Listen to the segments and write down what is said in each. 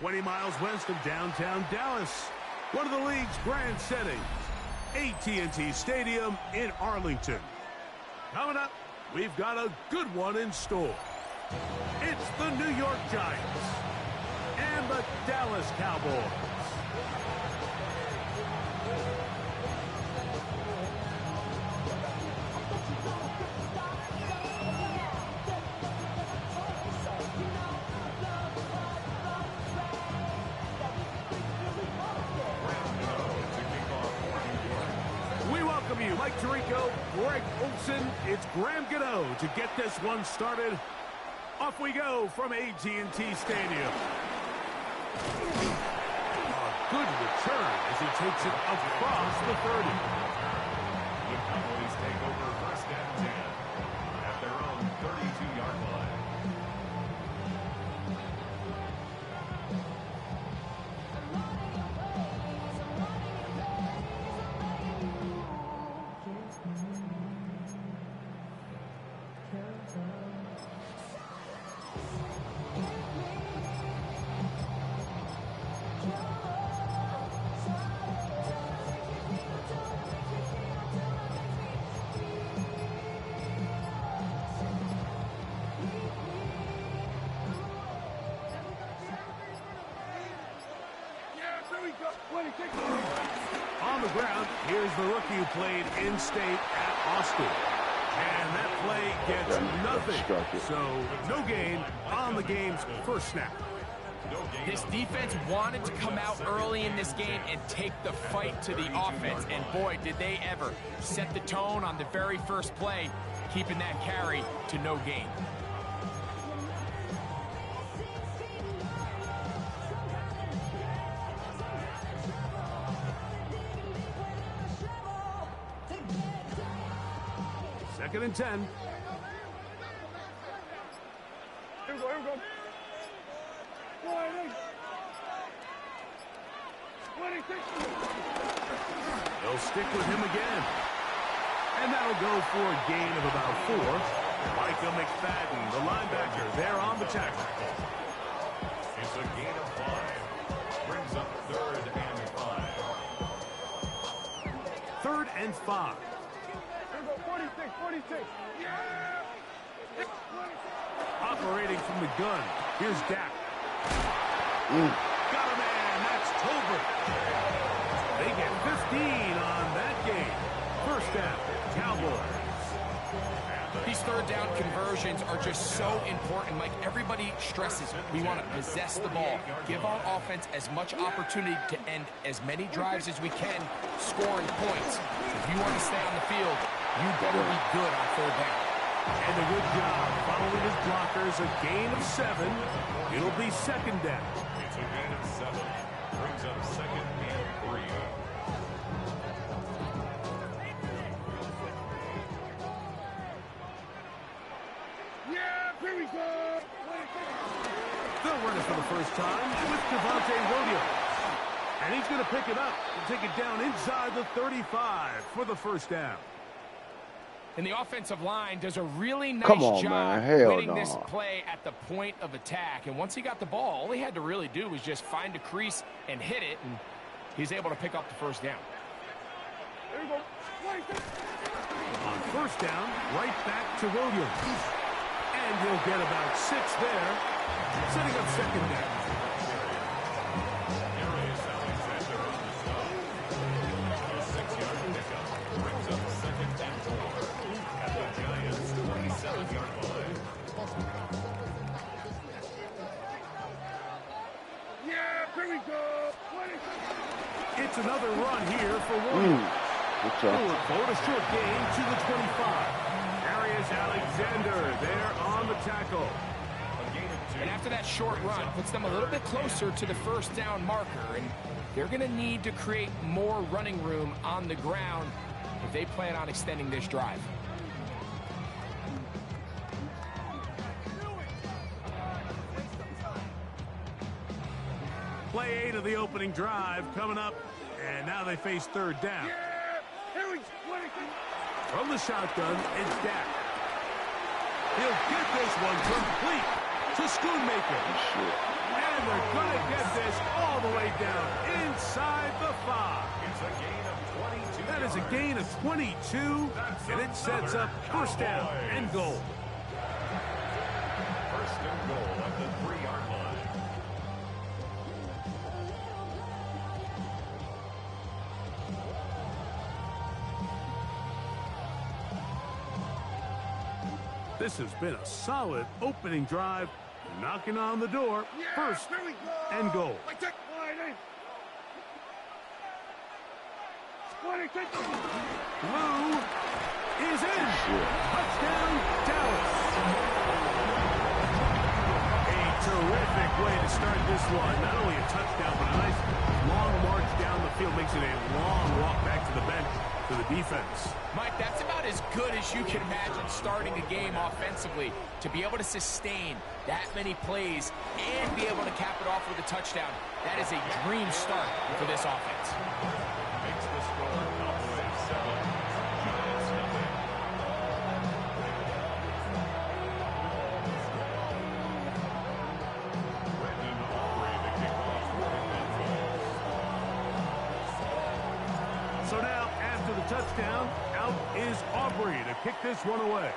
20 miles west of downtown Dallas. One of the league's grand settings, AT&T Stadium in Arlington. Coming up, we've got a good one in store. It's the New York Giants and the Dallas Cowboys. Mike Tirico, Greg Olson, it's Graham Gano to get this one started. Off we go from AT&T Stadium. A good return as he takes it across the 30. The Cowboys take over first and 10 at their own 32-yard line. On the ground, here's the rookie who played in-state at Austin. And that play gets nothing. So, no gain on the game's first snap. This defense wanted to come out early in this game and take the fight to the offense. And boy, did they ever set the tone on the very first play, keeping that carry to no gain. Second and 10. Here we go, here we go. 26. They'll stick with him again. And that'll go for a gain of about 4. Micah McFadden, the linebacker, there on the tackle. It's a gain of 5. Brings up third and 5. Third and 5. 46. Operating from the gun. Here's Dak. Got a man. That's Tolbert. They get 15 on that game. First down, Cowboys. These third down conversions are just so important. Like everybody stresses, we want to possess the ball, give our offense as much opportunity to end as many drives as we can, scoring points. If you want to stay on the field, you better be good on third down. And a good job following his blockers. A gain of 7. It'll be second down. It's a gain of 7. Brings up second and 3. Here we go. They'll run it for the first time with Javonte Williams. And he's going to pick it up and take it down inside the 35 for the first down. And the offensive line does a really nice man. job winning this play at the point of attack. And once he got the ball, all he had to really do was just find a crease and hit it, and he's able to pick up the first down. Here we go. On first down, right back to Williams. And he'll get about 6 there, setting up second down. It's another run here for Williams. Forward a short gain to the 25. Darius Alexander there on the tackle. And after that short run, puts them a little bit closer to the first down marker. And they're going to need to create more running room on the ground if they plan on extending this drive. Play 8 of the opening drive coming up, and now they face third down. From the shotgun, it's Dak. He'll get this one complete to Schoonmaker. And they're going to get this all the way down inside the 5. It's a gain of 22. That is a gain of 22, and it sets up first down and goal. First and goal at the 3-yard line. This has been a solid opening drive, knocking on the door. First and goal. Blue is in. Touchdown, Dallas. A terrific way to start this one. Not only a touchdown, but a nice long march down the field. Makes it a long walk back to the bench for the defense. Mike, that's about as good as you can imagine starting a game offensively. To be able to sustain that many plays and be able to cap it off with a touchdown, that is a dream start for this offense. Makes the score Cowboys 7, Giants nothing. Brandon Aubrey, the kickoff for the Cowboys. So now, after the touchdown, out is Aubrey to kick this one away.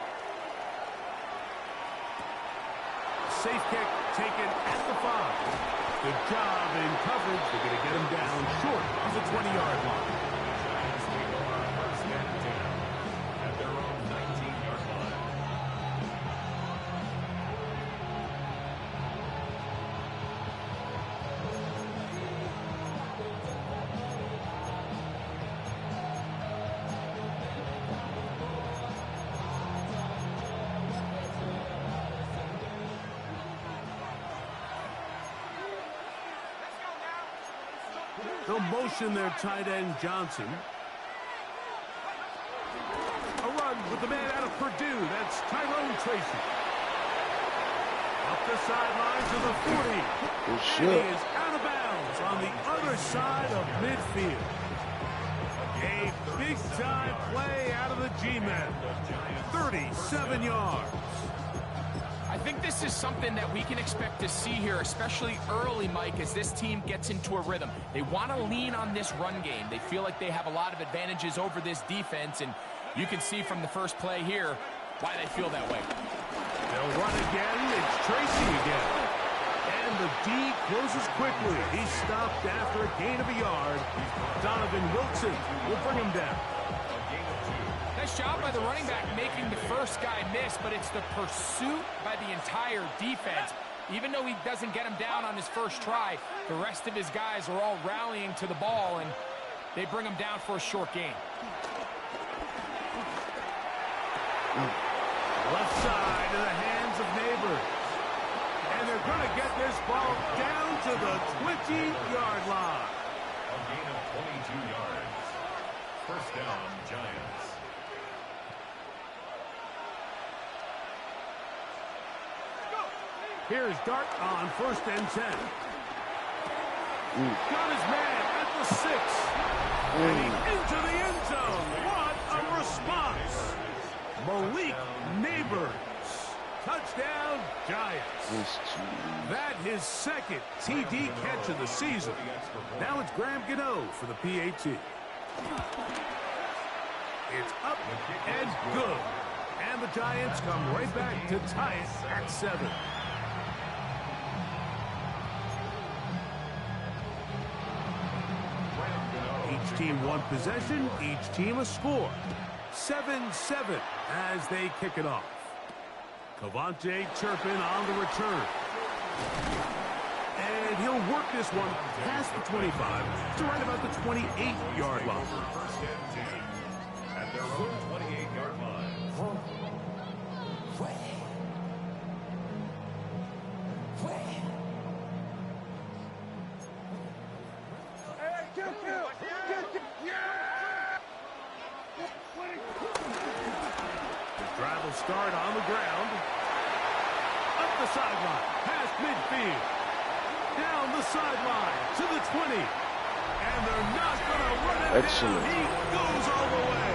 Safe kick taken at the 5. Good job in coverage. They're going to get him down short of the 20-yard line. Giants take over first and 10 at their own 19-yard line. They'll motion their tight end, Johnson. A run with the man out of Purdue. That's Tyrone Tracy. Up the sideline to the 40. And he is out of bounds on the other side of midfield. A big-time play out of the G-men. 37 yards. I think this is something that we can expect to see here, especially early, Mike, as this team gets into a rhythm. They want to lean on this run game. They feel like they have a lot of advantages over this defense, and you can see from the first play here why they feel that way. They'll run again. It's Tracy again. And the D closes quickly. He's stopped after a gain of a yard. Donovan Wilson will bring him down. Nice job by the running back making the first guy miss, but it's the pursuit by the entire defense. Even though he doesn't get him down on his first try, the rest of his guys are all rallying to the ball, and they bring him down for a short gain. Left side to the hands of Neighbors. And they're going to get this ball down to the 20-yard line. A gain of 22 yards. First down, Giants. Here's Dart on first and 10. Got his man at the 6. And he's into the end zone. What a response. Malik Neighbors. Touchdown, Giants. That his second TD catch of the season. Now it's Graham Gano for the PAT. It's up and good. And the Giants come right back to tie it at 7. Each team one possession, each team a score. 7-7 as they kick it off. Cavante Turpin on the return. And he'll work this one past the 25 to right about the 28-yard line. First and 10 at their own 28-yard line. The drive will start on the ground. Up the sideline, past midfield. Down the sideline to the 20. And they're not going to run it down. He goes all the way.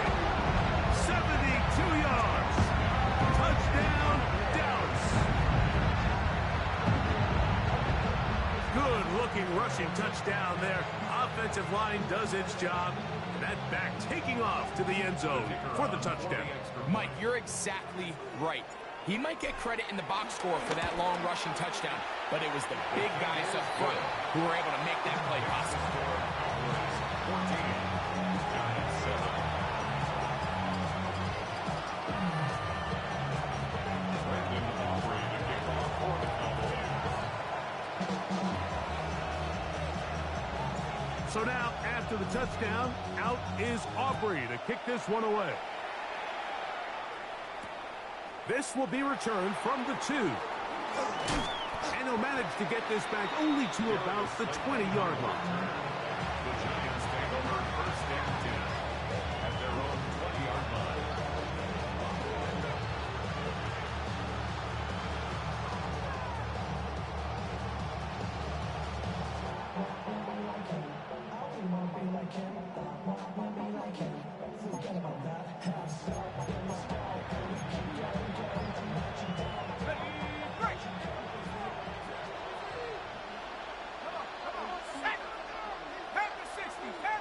72 yards. Touchdown, Dallas. rushing touchdown there. Offensive line does its job. That back taking off to the end zone for the touchdown. Mike, you're exactly right. He might get credit in the box score for that long rushing touchdown, but it was the big guys up front who were able to make that play possible. So now, after the touchdown, out is Aubrey to kick this one away. This will be returned from the 2. And he'll manage to get this back only to about the 20-yard line. The Giants take over first and 10 at their own 20-yard line.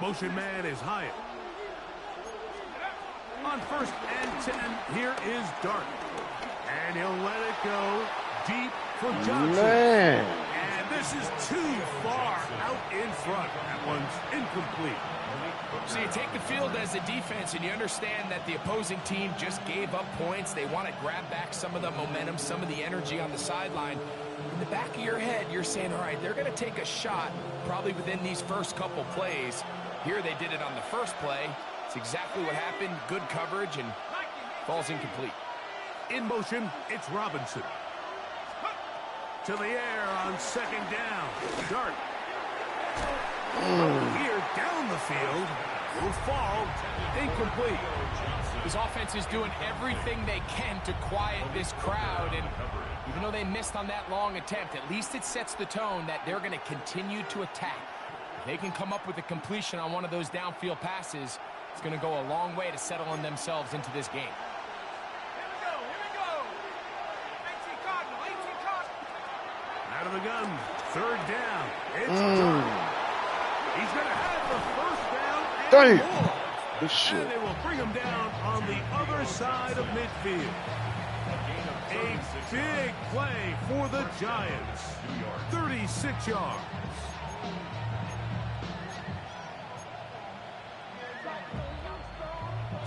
Motion man is Hyatt. On first and 10, here is Dart. And he'll let it go deep for Johnson. Man. And this is too far out in front. That one's incomplete. So you take the field as a defense, and you understand that the opposing team just gave up points. They want to grab back some of the momentum, some of the energy on the sideline. In the back of your head, you're saying, all right, they're going to take a shot probably within these first couple plays. Here they did it on the first play. It's exactly what happened. Good coverage, and falls incomplete. In motion, it's Robinson. To the air on second down. Dart. Here down the field. Will fall. Incomplete. This offense is doing everything they can to quiet this crowd, and even though they missed on that long attempt, at least it sets the tone that they're going to continue to attack. If they can come up with a completion on one of those downfield passes, it's going to go a long way to settling themselves into this game. Out of the gun, third down. It's Dart. He's going to have the first down and more. Good shit. And they will bring him down on the other side of midfield. A big play for the Giants. 36 yards.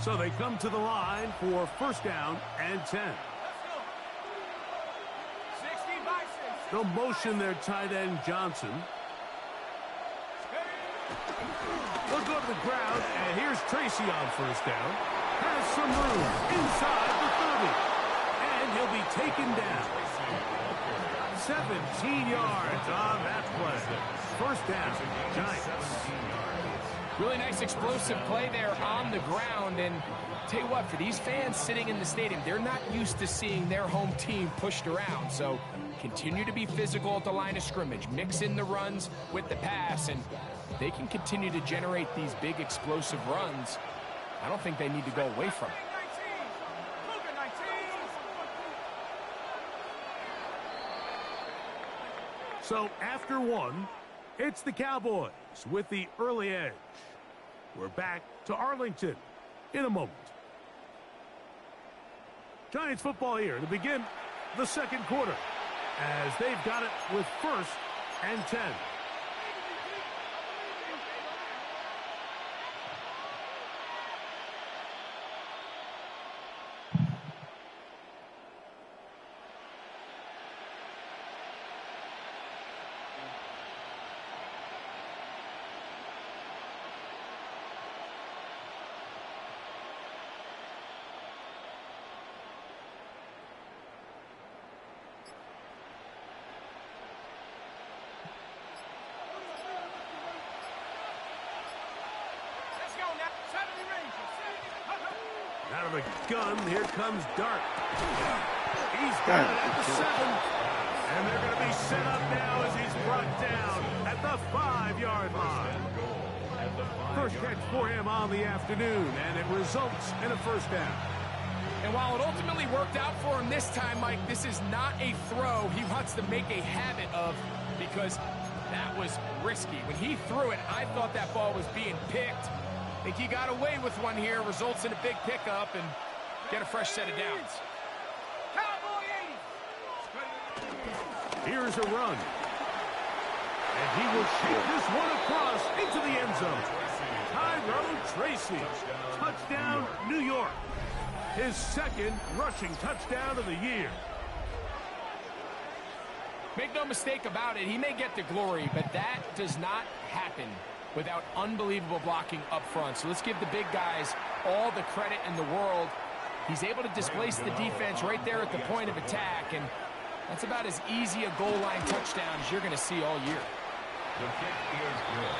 So they come to the line for first down and 10. They'll motion their tight end Johnson. They'll go to the ground, and here's Tracy on first down. Has some room inside the 30. And he'll be taken down. 17 yards on that play. First down, Giants. Really nice explosive play there on the ground, and tell you what, for these fans sitting in the stadium, they're not used to seeing their home team pushed around, so continue to be physical at the line of scrimmage, mix in the runs with the pass, and they can continue to generate these big explosive runs. I don't think they need to go away from it. So after one, it's the Cowboys with the early edge. We're back to Arlington in a moment. Giants football here to begin the second quarter as they've got it with first and 10. Out of the gun, here comes Dart. He's got it at the 7. And they're going to be set up now as he's brought down at the 5-yard line. First catch for him on the afternoon, and it results in a first down. And while it ultimately worked out for him this time, Mike, this is not a throw he wants to make a habit of, because That was risky. When he threw it, I thought that ball was being picked. I think he got away with one here, results in a big pickup, and get a fresh set of downs. Here's a run. And he will shoot this one across into the end zone. Tyrone Tracy. Touchdown, New York. His second rushing touchdown of the year. Make no mistake about it, he may get the glory, but that does not happen without unbelievable blocking up front. So let's give the big guys all the credit in the world. He's able to displace the defense right there at the point of attack, and that's about as easy a goal line touchdown as you're going to see all year. The kick is good.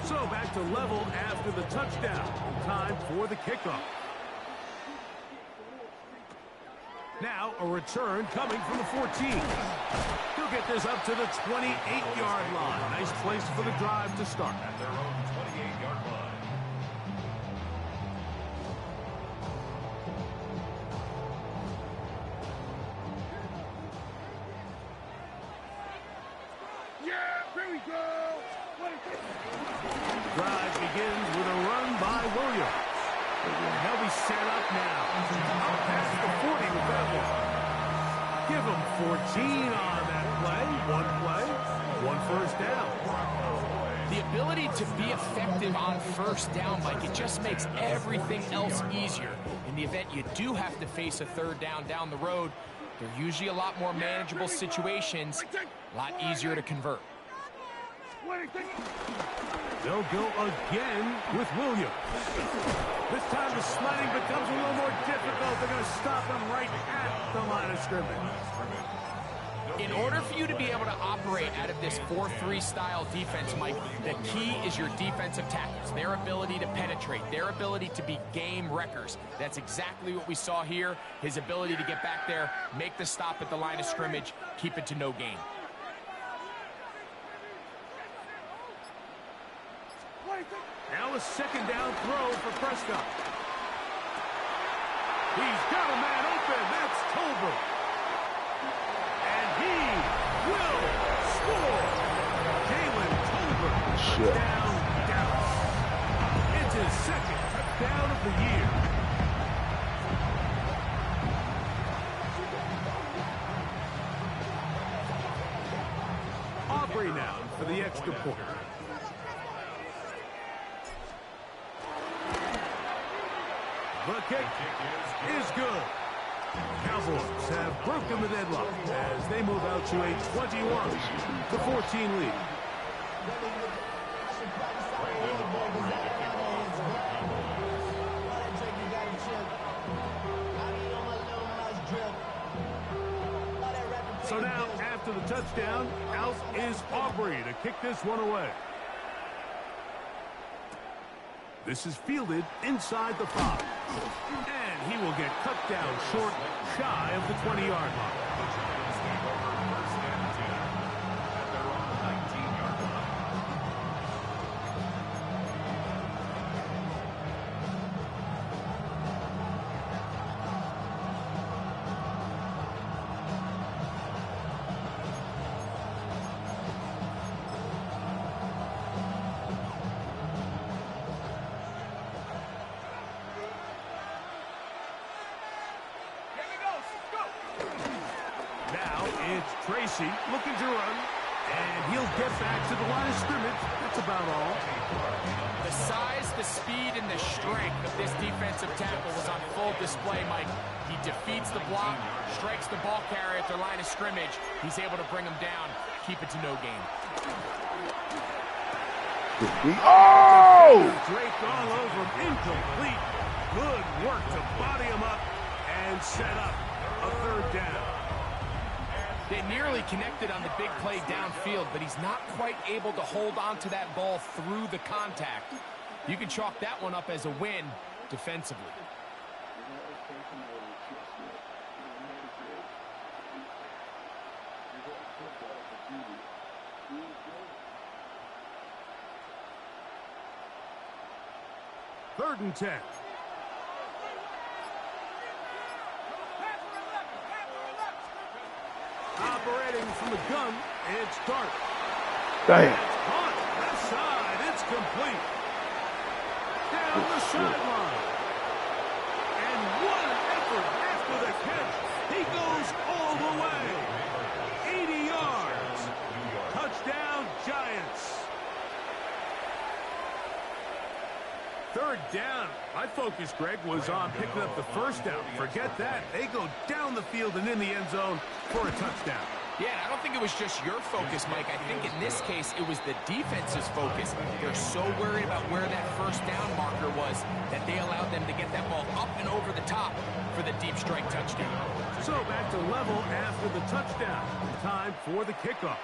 So back to level after the touchdown. Time for the kickoff. Now a return coming from the 14. He'll get this up to the 28-yard line. Nice place for the drive to start. At their own 28-yard line. Drive begins with a run by Williams. They'll be set up now. Up past the 40 with that one. Give him 14 on that play. One first down. The ability to be effective on first down, Mike, it just makes everything else easier. In the event you do have to face a third down the road, they're usually a lot more manageable situations, a lot easier to convert. They'll go again with Williams. This time the sliding becomes a little more difficult. They're going to stop him right at the line of scrimmage. In order for you to be able to operate out of this 4-3 style defense, Mike, the key is your defensive tackles, their ability to penetrate, their ability to be game wreckers. That's exactly what we saw here. His ability to get back there, make the stop at the line of scrimmage, keep it to no gain. Now a second down throw for Prescott. He's got a man open. That's Tolbert. And he will score. Jalen Tolbert. Down Dallas. It's his second touchdown of the year. Aubrey now for the extra point. The kick is good. Cowboys have broken the deadlock as they move out to a 21-14 lead. So now, after the touchdown, out is Aubrey to kick this one away. This is fielded inside the 5. And he will get cut down short, shy of the 20-yard line. It's Tracy looking to run, and he'll get back to the line of scrimmage. That's about all. The size, the speed, and the strength of this defensive tackle was on full display, Mike. He defeats the block, strikes the ball carrier at the line of scrimmage. He's able to bring him down, keep it to no gain. Oh! Drake all over him, incomplete. Good work to body him up and set up a third down. They nearly connected on the big play downfield, but he's not quite able to hold on to that ball through the contact. You can chalk that one up as a win defensively. 3rd and 10. Operating from the gun, it's Dart. Damn. On left side, it's complete. Down the sideline. And what an effort after the catch. He goes all the way. 80 yards. Touchdown, Giants. 3rd down. My focus, Greg, was on picking up the 1st down. Forget that. They go down the field and in the end zone for a touchdown. Yeah, I don't think it was just your focus, Mike. I think in this case, it was the defense's focus. They're so worried about where that 1st down marker was that they allowed them to get that ball up and over the top for the deep strike touchdown. So back to level after the touchdown. Time for the kickoff.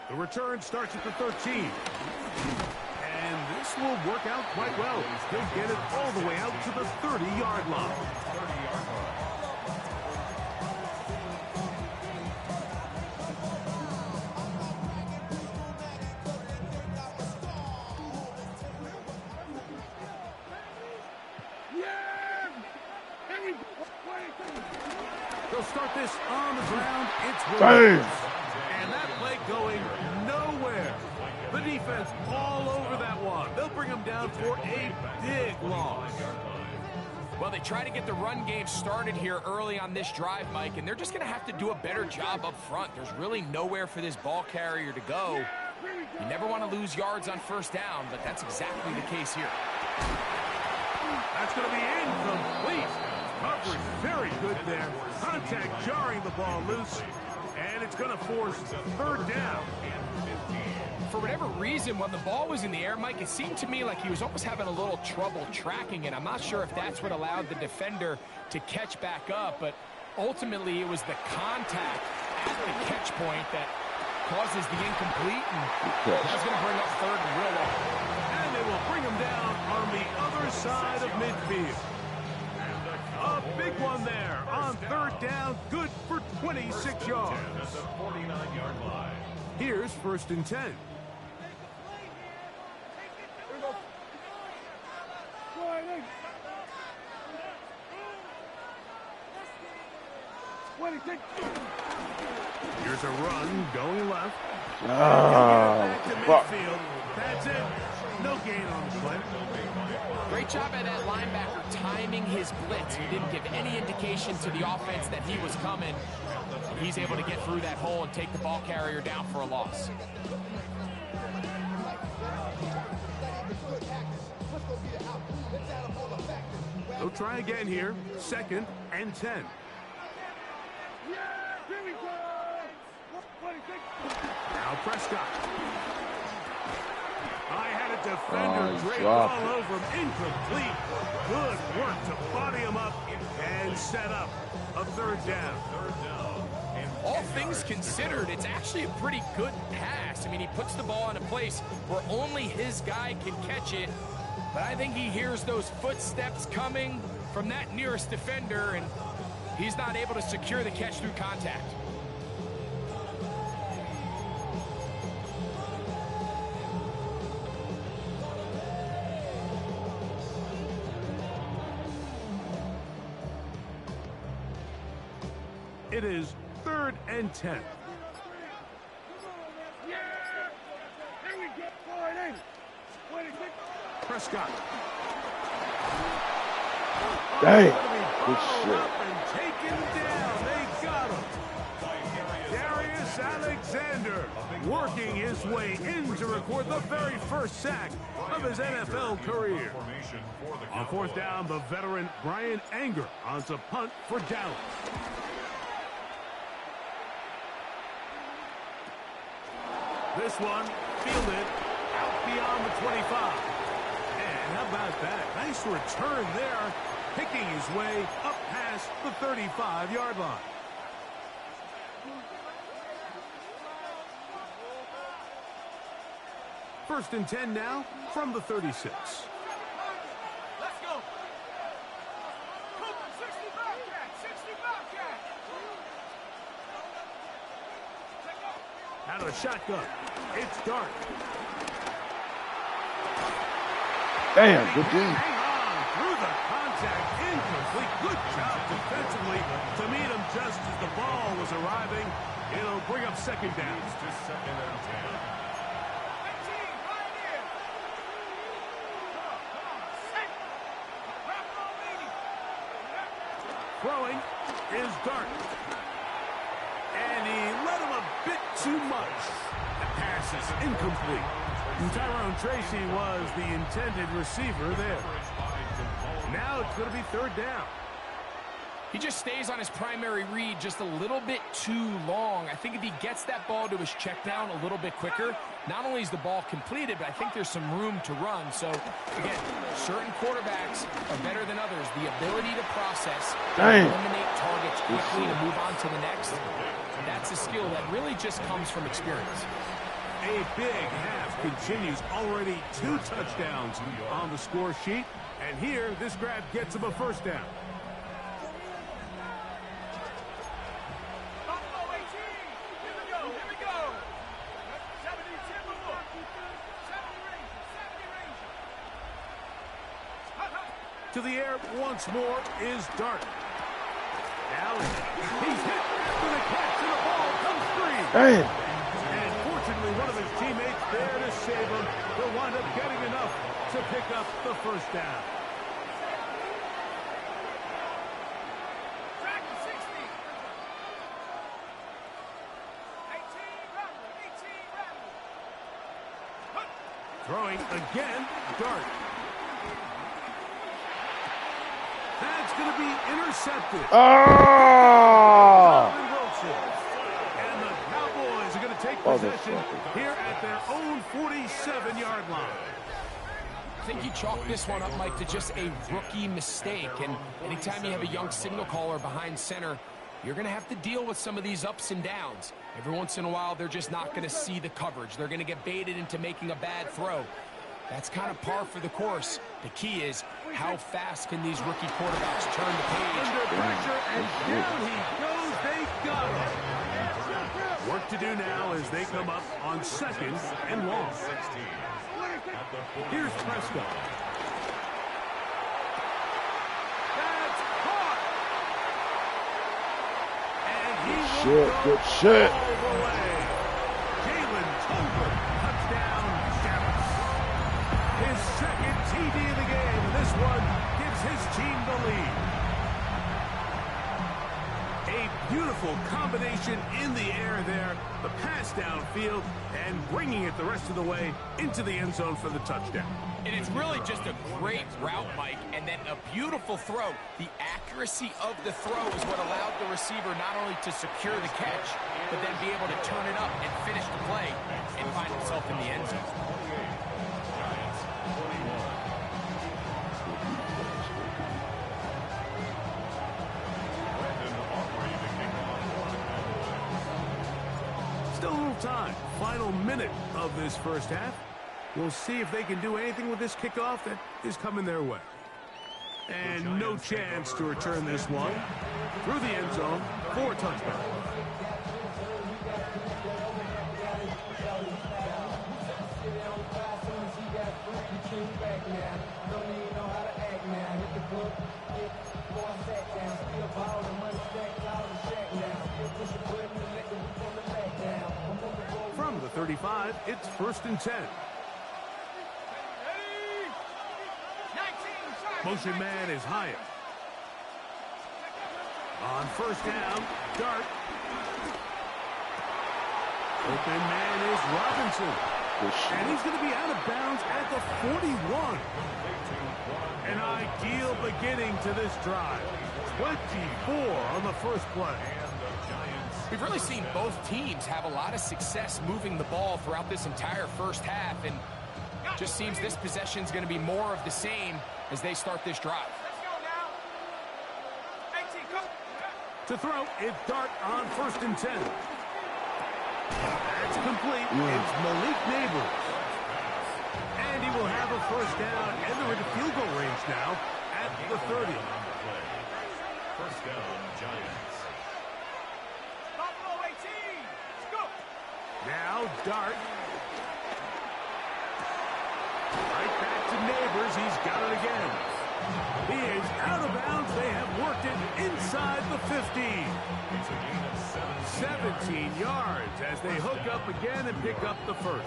The return starts at the 13. And this will work out quite well. He'll get it all the way out to the 30-yard line. They'll start this on the ground. It's Williams. And that play going nowhere. The defense all over that one. They'll bring him down for a big loss. Well, they try to get the run game started here early on this drive, Mike, and they're just going to have to do a better job up front. There's really nowhere for this ball carrier to go. You never want to lose yards on 1st down, but that's exactly the case here. That's going to be incomplete. Coverage very good there. Contact jarring the ball loose. And it's going to force 3rd down. For whatever reason, when the ball was in the air, Mike, it seemed to me like he was almost having a little trouble tracking it. I'm not sure if that's what allowed the defender to catch back up, but ultimately it was the contact at the catch point that causes the incomplete, and that's going to bring up 3rd and real long. And they will bring him down on the other side of midfield. A big one there on 3rd down, good for 26 yards. Here's 1st and 10. Here's a run going left. Back to midfield. That's it. No gain on the play. Great job by that linebacker timing his blitz. He didn't give any indication to the offense that he was coming. He's able to get through that hole and take the ball carrier down for a loss. They'll try again here. 2nd and 10. Now Prescott. I had a defender draped all over him. Incomplete. Good work to body him up and set up a 3rd down. All things considered, it's actually a pretty good pass. I mean, he puts the ball in a place where only his guy can catch it. But I think he hears those footsteps coming from that nearest defender, and he's not able to secure the catch through contact. It is 3rd and 10. Prescott. Dang. Good shit. And taken down. They got him. Darius Alexander working his way in to record the very first sack of his NFL career. On 4th down, the veteran Brian Anger on to punt for Dallas. This one fielded out beyond the 25. And how about that? Nice return there, picking his way up past the 35-yard line. First and 10 now from the 36. Let's go. 60 Bobcat, 60 Bobcat. Out of the shotgun, it's Dart. Damn, good D. Hang on through the contact. Incomplete. Good job defensively to meet him just as the ball was arriving. It'll bring up second down. To second and 10. Throwing is Dark. And he let him a bit too much. The pass is incomplete. And Tyrone Tracy was the intended receiver there. Now it's going to be third down. He just stays on his primary read just a little bit too long. I think if he gets that ball to his check down a little bit quicker, not only is the ball completed, but I think there's some room to run. So, again, certain quarterbacks are better than others. The ability to process, eliminate targets quickly to move on to the next, that's a skill that really just comes from experience. A big half continues. Already 2 touchdowns on the score sheet. And here, this grab gets him a first down. To the air once more is Dart. Now he's hit after the catch, and the ball comes free. Damn. And fortunately, one of his teammates there to save him. He'll wind up getting enough to pick up the first down. Throwing again, Dart. That's going to be intercepted. Oh! And the Cowboys are going to take possession here at their own 47-yard line. I think you chalk this one up, Mike, to just a rookie mistake. And anytime you have a young signal caller behind center, you're going to have to deal with some of these ups and downs. Every once in a while, they're just not going to see the coverage. They're going to get baited into making a bad throw. That's kind of par for the course. The key is how fast can these rookie quarterbacks turn the page. Under pressure, and down he goes. They got him. Work to do now as they come up on second and long. Here's Prescott. That's caught. And he will go Good shit. all the way. Jalen Tolbert, touchdown, Dallas. His second TD of the game, and this one gives his team the lead. A beautiful combination in the air there, the pass downfield, and bringing it the rest of the way into the end zone for the touchdown. And it's really just a great route, Mike, and then a beautiful throw. The accuracy of the throw is what allowed the receiver not only to secure the catch, but then be able to turn it up and finish the play and find himself in the end zone. Still a little time. Final minute of this first half. We'll see if they can do anything with this kickoff that is coming their way. And no chance to return this one through the end zone for a touchdown. From the 35, it's 1st and 10. Motion man is Hyatt. On first down, Dart. Open man is Robinson. And he's going to be out of bounds at the 41. An ideal beginning to this drive. 24 on the first play. We've really seen both teams have a lot of success moving the ball throughout this entire first half, and just seems this possession is going to be more of the same as they start this drive. To throw, it's Dart on 1st and 10. That's complete. It's Malik Neighbors. And he will have a first down, and they're into field goal range now at the 30. First down, Giants. Now Dart. Right back to Neighbors. drivers. He's got it again. He is out of bounds. They have worked it inside the 15. 17 yards as they hook up again and pick up the first.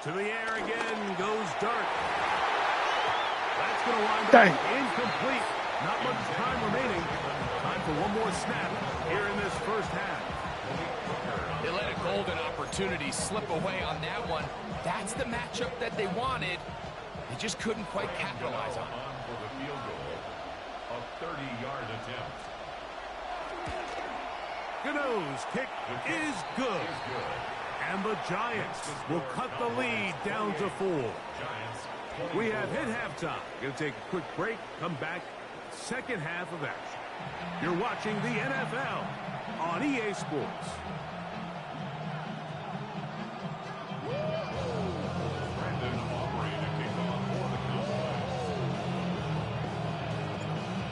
To the air again goes Dart. That's going to wind up incomplete. Not much time remaining. Time for one more snap here in this first half. They let a golden opportunity slip away on that one. That's the matchup that they wanted. They just couldn't quite capitalize on it. For the field goal, a 30-yard attempt. Gano's kick is good. And the Giants will cut the lead down to 4. We have hit halftime. Going to take a quick break, come back, second half of action. You're watching the NFL on EA Sports.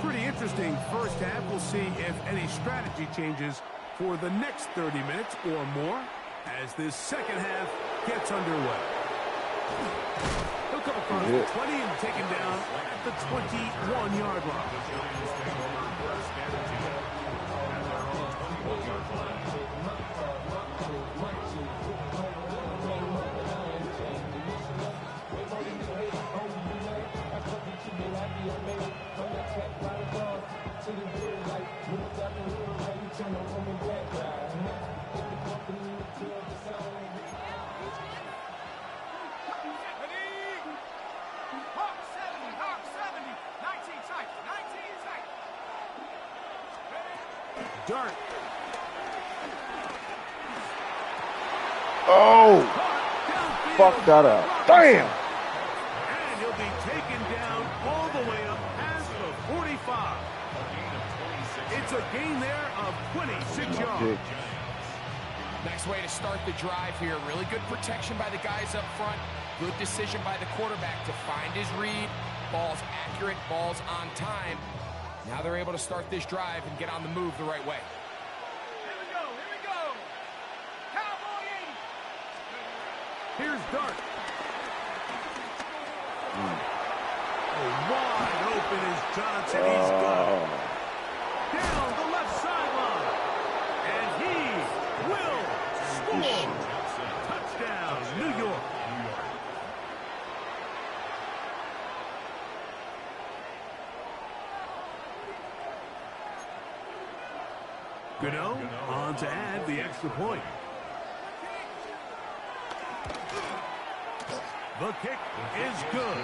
Pretty interesting first half. We'll see if any strategy changes for the next 30 minutes or more as this second half gets underway. He'll come across the 20 and take him down at the 21-yard line. Dart. Oh! Fuck that up. Damn! And he'll be taken down all the way up past the 45. It's a gain there of 26 yards. Nice way to start the drive here. Really good protection by the guys up front. Good decision by the quarterback to find his read. Ball's accurate, ball's on time. Now they're able to start this drive and get on the move the right way. Here we go. Cowboy 80. Here's Dart. Oh, wide open is Johnson. He's got it. Down the left sideline. And he will score. Touchdown, New York. Gano on to add the extra point. The kick is good.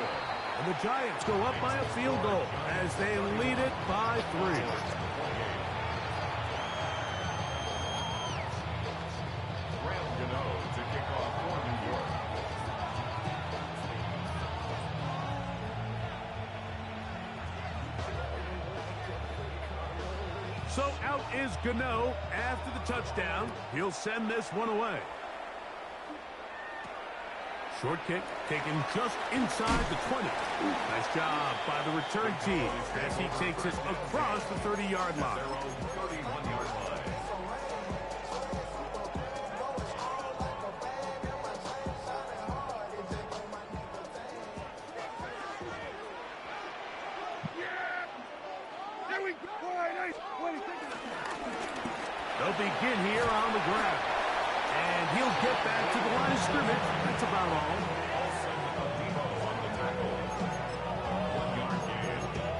And the Giants go up by a field goal as they lead it by 3. So out is Gano after the touchdown. He'll send this one away. Short kick taken just inside the 20. Nice job by the return team as he takes it across the 30-yard line. They'll begin here on the ground. And he'll get back to the line of scrimmage. That's about all.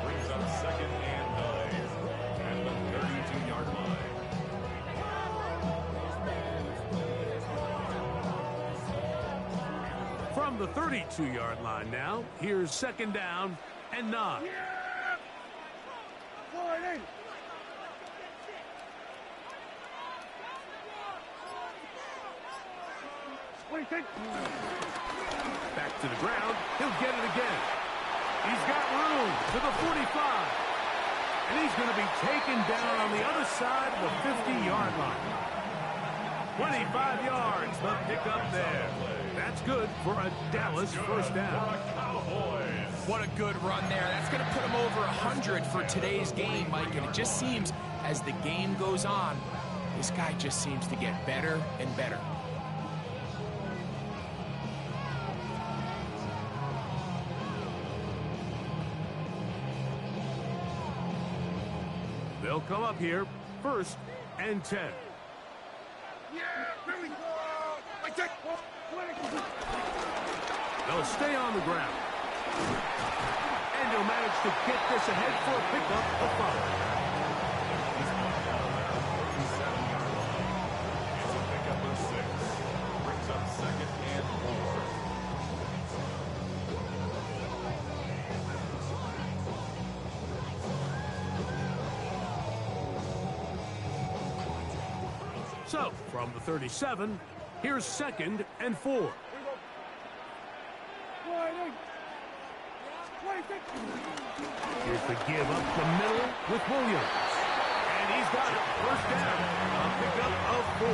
Brings up 2nd and 9 at the 32-yard line. From the 32-yard line now, here's 2nd down and 9. Back to the ground. He'll get it again. He's got room to the 45. And he's going to be taken down on the other side of the 50-yard line. 25 yards, the pickup there. That's good for a Dallas first down. What a good run there. That's going to put him over 100 for today's game, Mike. And it just seems as the game goes on, this guy just seems to get better and better. They'll come up here, 1st and 10. They'll stay on the ground. And he'll manage to get this ahead for a pickup of 5. He's on down at the 47-yard line. It's a pickup of 6. Brings up 2nd and 4. So, from the 37, here's 2nd and 4. Here's the give up the middle with Williams. And he's got it. 1st down. A pickup of 4.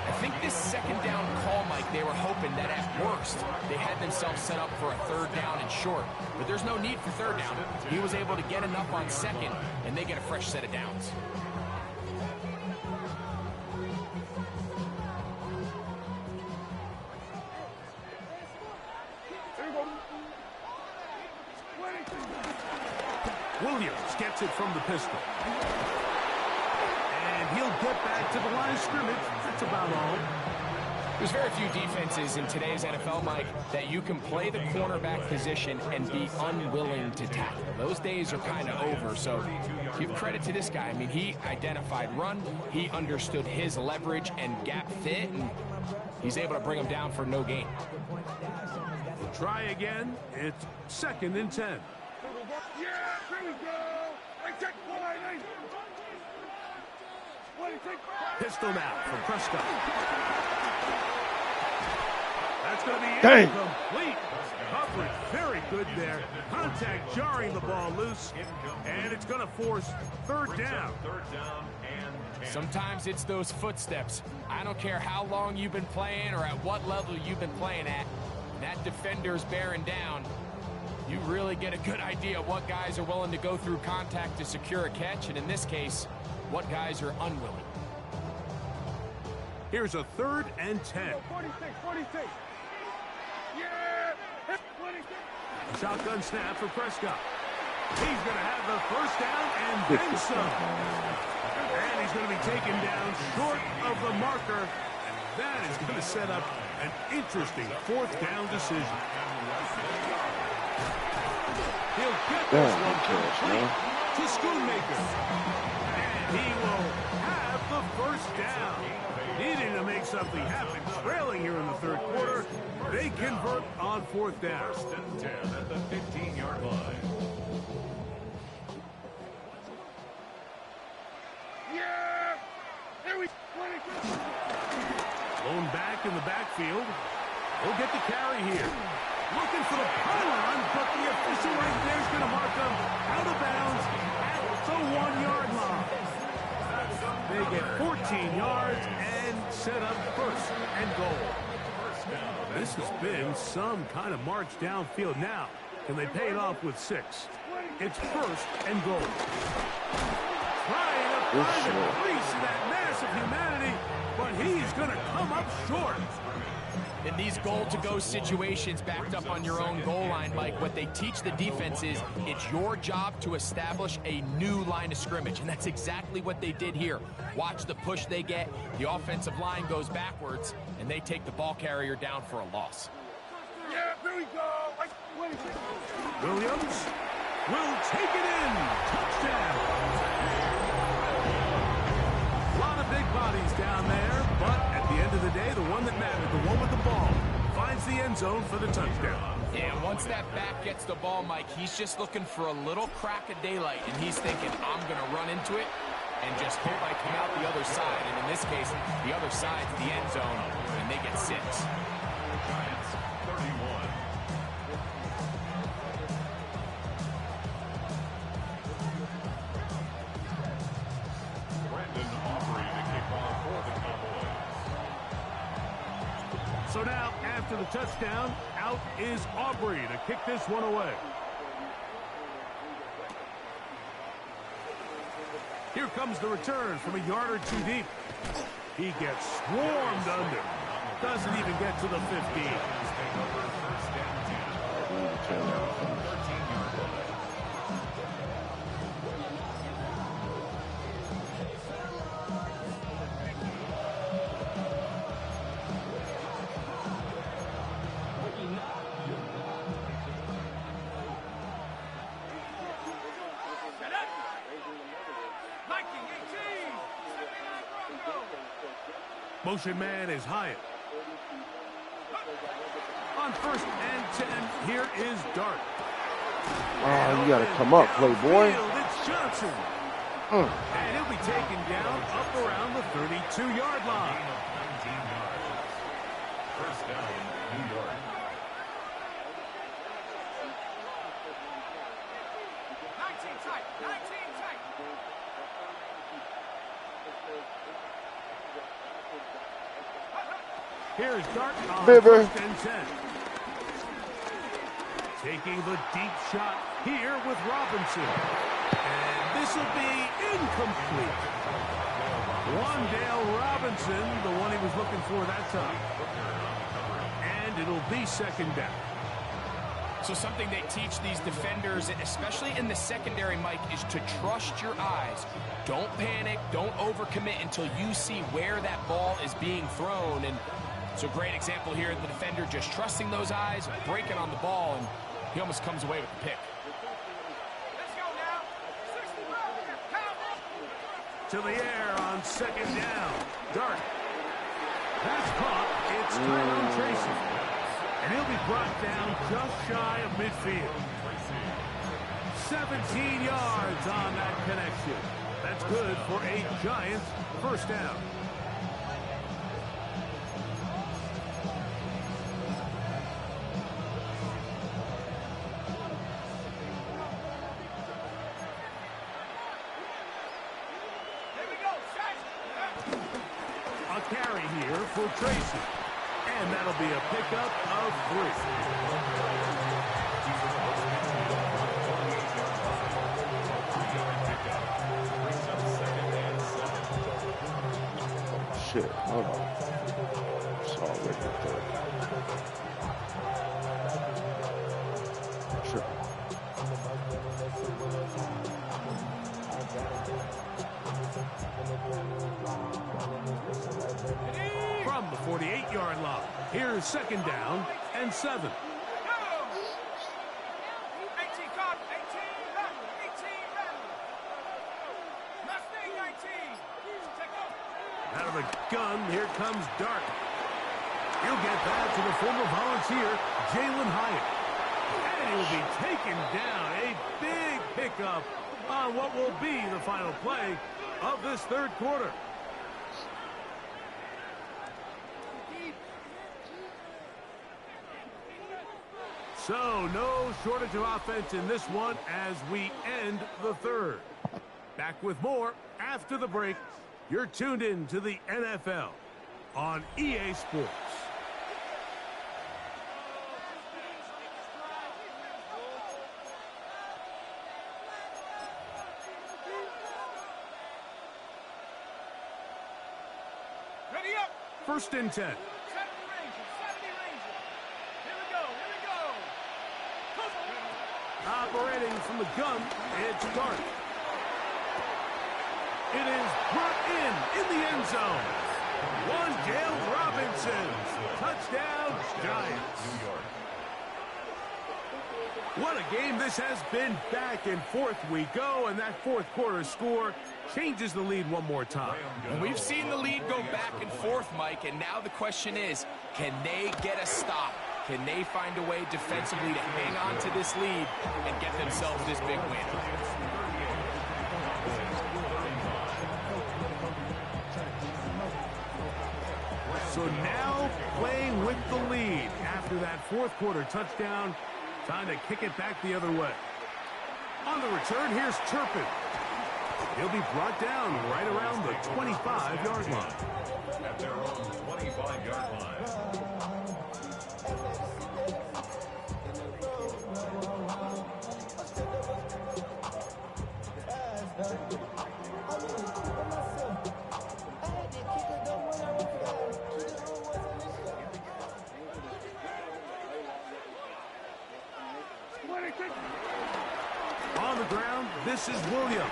I think this 2nd down call, Mike, they were hoping that at worst they had themselves set up for a 3rd down and short. But there's no need for 3rd down. He was able to get enough on 2nd, and they get a fresh set of downs. Williams gets it from the pistol. And he'll get back to the line of scrimmage. That's about all. There's very few defenses in today's NFL, Mike, that you can play the cornerback position and be unwilling to tackle. Those days are kind of over, so give credit to this guy. I mean, he identified run, he understood his leverage and gap fit, and he's able to bring him down for no gain. Try again. It's 2nd and 10. Pistol now for Prescott. That's going to be incomplete. Coverage very good there. Contact jarring the ball loose. And it's going to force 3rd down. Sometimes it's those footsteps. I don't care how long you've been playing or at what level you've been playing at. That defender's bearing down. You really get a good idea of what guys are willing to go through contact to secure a catch, and in this case, what guys are unwilling. Here's a 3rd and 10. 46. Shotgun snap for Prescott. He's going to have the 1st down and then some. And he's going to be taken down short of the marker. And that is going to set up an interesting 4th down decision. He'll get this one complete to Schoonmaker. And he will have the 1st down. Needing to make something happen, trailing here in the 3rd quarter. They convert on 4th down. 1st and 10 at the 15-yard line. Blown back in the backfield. He'll get the carry here. Looking for the pylon, but the official right there is going to mark him out of bounds at the 1-yard line. They get 14 yards and set up 1st and goal. This has been some kind of march downfield. Now, can they pay it off with 6? It's 1st and goal. Trying to find a crease in that mass of humanity, but he's going to come up short. In these goal-to-go situations backed up on your own goal line, Mike, what they teach the defense is it's your job to establish a new line of scrimmage, and that's exactly what they did here. Watch the push they get. The offensive line goes backwards, and they take the ball carrier down for a loss. Williams will take it in. Touchdown. A lot of big bodies down there, but at the end of the day, the one that mattered, the one with the ball, finds the end zone for the touchdown. Yeah, once that back gets the ball, Mike, he's just looking for a little crack of daylight, and he's thinking, I'm going to run into it and just hope I come out the other side. And in this case, the other side's the end zone, and they get 6. Giants 31. So now, after the touchdown, out is Aubrey to kick this one away. Here comes the return from a yard or two deep. He gets swarmed under. Doesn't even get to the 15. Motion man is Hyatt. On 1st and 10, here is Dart. Oh, you gotta come up, playboy. It's Johnson. And he'll be taken down up around the 32-yard line. 19 yards. First down, New York. 19 tight. 19 tight. Here's Dart on Bibber. 1st and 10. Taking the deep shot here with Robinson. And this will be incomplete. Wandale Robinson, the one he was looking for that time. And it'll be 2nd down. So something they teach these defenders, especially in the secondary, Mike, is to trust your eyes. Don't panic, don't overcommit until you see where that ball is being thrown. And it's a great example here, the defender just trusting those eyes, breaking on the ball, and he almost comes away with the pick. Let's go now. 61. Cowboys. To the air on 2nd down. Dart. That's caught. It's Tyrone Tracy. And he'll be brought down just shy of midfield. 17 yards on that connection. That's good for a Giants 1st down. A carry here for Tracy. And that'll be a pickup of 3. Shit, hold on. It's already 3rd. Triple. From the 48-yard line, here's 2nd down and 7. 18 caught. 18 run. 18 run. Mustang 19. Take off. Out of the gun, here comes Dart. He'll get back to the former volunteer, Jalen Hyatt. And he'll be taken down. A big pickup on what will be the final play of this 3rd quarter. So, no shortage of offense in this one as we end the 3rd. Back with more after the break. You're tuned in to the NFL on EA Sports. Ready up. 1st and 10. 70 Ranger. 70 Ranger. Here we go. Here we go. Operating from the gun, it's Dart. It is brought in the end zone. Wandale Robinson. Touchdown, Giants. What a game this has been. Back and forth we go, and that 4th quarter score changes the lead one more time. And we've seen the lead go back and forth, Mike, and now the question is, can they get a stop? Can they find a way defensively to hang on to this lead and get themselves this big win? So now playing with the lead after that 4th quarter touchdown. Time to kick it back the other way. On the return, here's Turpin. He'll be brought down right around the 25-yard line. At their own 25-yard line. This is Williams.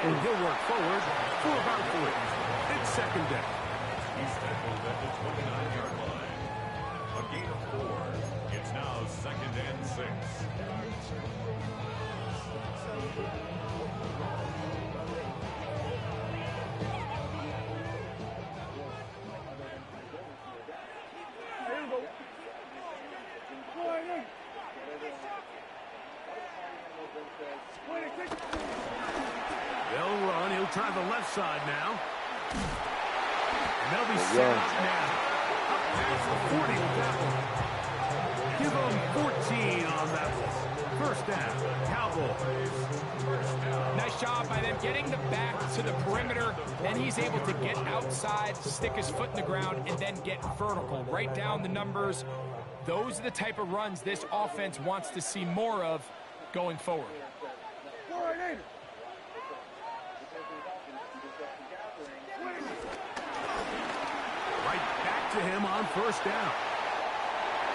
And he'll work forward for about 3. It's second down. He's tackled at the 29-yard line. A gain of 4. It's now second and 6. They'll run. He'll try the left side now. And they'll be set up now. Up past the 40 with that one. Give them 14 on that one. First down, Cowboys. Nice job by them getting the back to the perimeter. Then he's able to get outside, stick his foot in the ground, and then get vertical. Write down the numbers. Those are the type of runs this offense wants to see more of going forward. Right back to him on first down.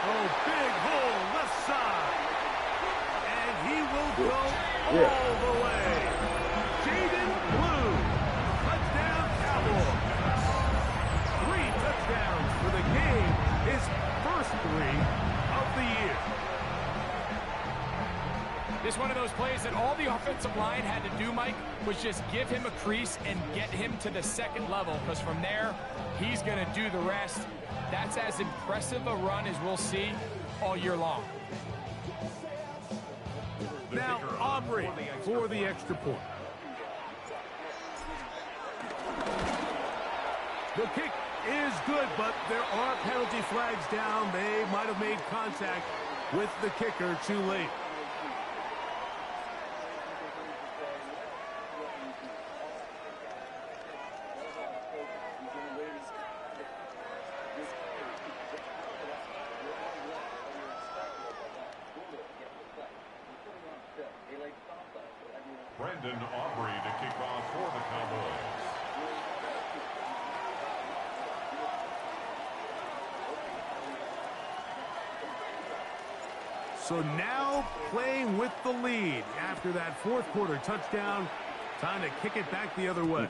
Oh, big hole left side. And he will go all the way. Jaden Blue. Touchdown Cowboys. 3 touchdowns for the game. His first 3 of the year. This is one of those plays that all the offensive line had to do, Mike, was just give him a crease and get him to the second level, because from there, he's going to do the rest. That's as impressive a run as we'll see all year long. Now Aubrey for the extra point. The kick is good, but there are penalty flags down. They might have made contact with the kicker too late. Brandon Aubrey to kick off for the Cowboys. So now playing with the lead after that fourth quarter touchdown. Time to kick it back the other way.